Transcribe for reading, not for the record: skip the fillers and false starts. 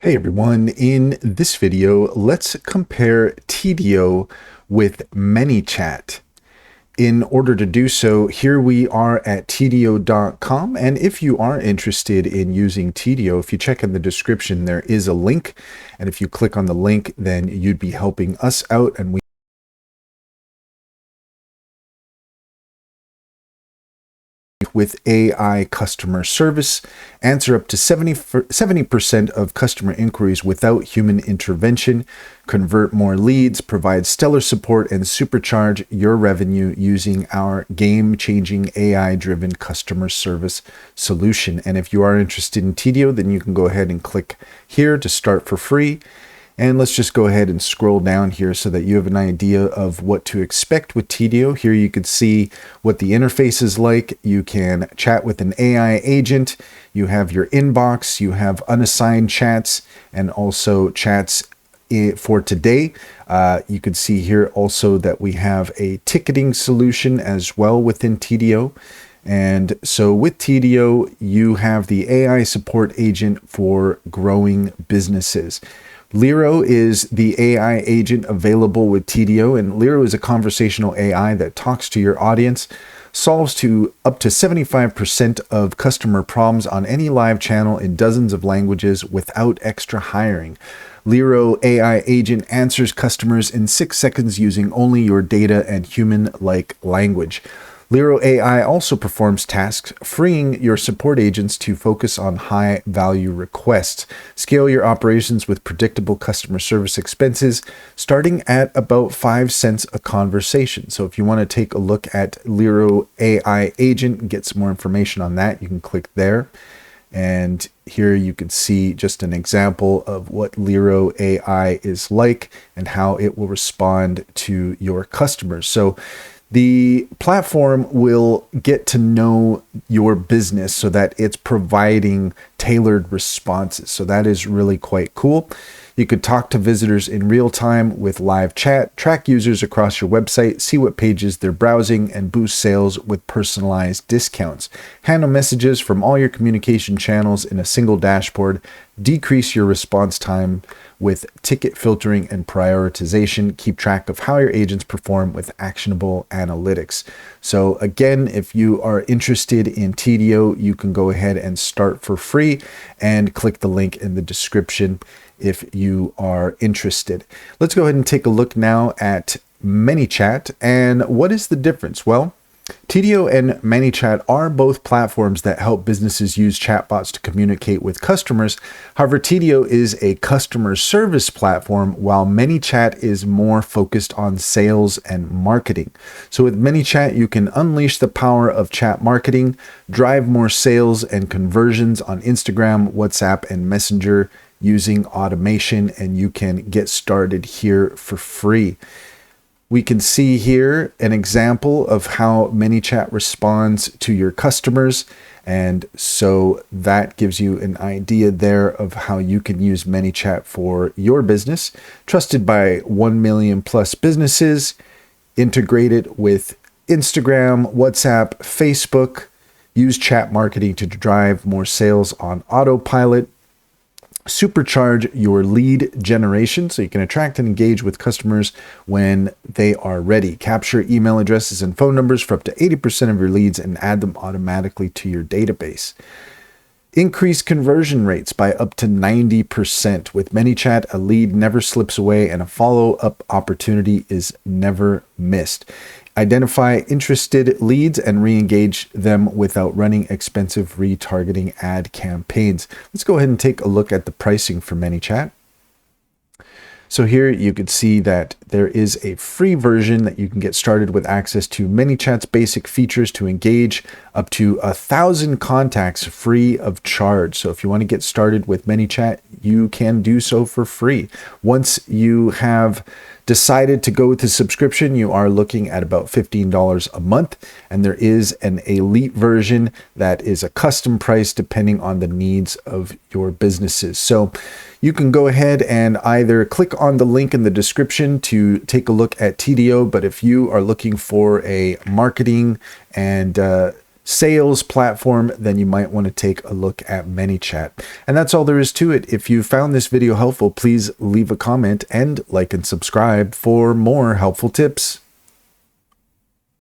Hey everyone, in this video, let's compare Tidio with ManyChat. In order to do so, here we are at tidio.com, and if you are interested in using Tidio, if you check in the description, there is a link, and if you click on the link, then you'd be helping us out, and we with AI customer service, answer up to 70% of customer inquiries without human intervention, convert more leads, provide stellar support, and supercharge your revenue using our game-changing AI-driven customer service solution. And if you are interested in Tidio, then you can go ahead and click here to start for free. And let's just go ahead and scroll down here so that you have an idea of what to expect with Tidio. Here you can see what the interface is like. You can chat with an AI agent. You have your inbox. You have unassigned chats and also chats for today. You can see here also that we have a ticketing solution as well within Tidio. And so with Tidio, you have the AI support agent for growing businesses. Lero is the AI agent available with Tidio, and Lero is a conversational AI that talks to your audience, solves to up to 75% of customer problems on any live channel in dozens of languages without extra hiring. Lero AI agent answers customers in 6 seconds using only your data and human-like language. Lero AI also performs tasks, freeing your support agents to focus on high-value requests. Scale your operations with predictable customer service expenses, starting at about 5 cents a conversation. So if you want to take a look at Lero AI agent and get some more information on that, you can click there. And here you can see just an example of what Lero AI is like and how it will respond to your customers. So the platform will get to know your business so that it's providing tailored responses. So that is really quite cool. You could talk to visitors in real time with live chat, track users across your website, see what pages they're browsing, and boost sales with personalized discounts. Handle messages from all your communication channels in a single dashboard. Decrease your response time with ticket filtering and prioritization. Keep track of how your agents perform with actionable analytics. So again, if you are interested in Tidio, you can go ahead and start for free and click the link in the description if you are interested. Let's go ahead and take a look now at ManyChat. And what is the difference? Well, Tidio and ManyChat are both platforms that help businesses use chatbots to communicate with customers. However, Tidio is a customer service platform, while ManyChat is more focused on sales and marketing. So with ManyChat, you can unleash the power of chat marketing, drive more sales and conversions on Instagram, WhatsApp, and Messenger using automation, and you can get started here for free. We can see here an example of how ManyChat responds to your customers. And so that gives you an idea there of how you can use ManyChat for your business. Trusted by 1 million plus businesses, integrated with Instagram, WhatsApp, Facebook. Use chat marketing to drive more sales on autopilot. Supercharge your lead generation so you can attract and engage with customers when they are ready. Capture email addresses and phone numbers for up to 80% of your leads and add them automatically to your database. Increase conversion rates by up to 90%. With ManyChat, a lead never slips away and a follow-up opportunity is never missed. Identify interested leads and re-engage them without running expensive retargeting ad campaigns. Let's go ahead and take a look at the pricing for ManyChat. So here you can see that there is a free version that you can get started with access to ManyChat's basic features to engage up to 1,000 contacts free of charge. So if you want to get started with ManyChat, you can do so for free. Once you have decided to go with the subscription, you are looking at about $15 a month, and there is an elite version that is a custom price depending on the needs of your businesses. So you can go ahead and either click on the link in the description to take a look at Tidio, but if you are looking for a marketing and sales platform, then you might want to take a look at ManyChat. And that's all there is to it. If you found this video helpful, please leave a comment and like and subscribe for more helpful tips.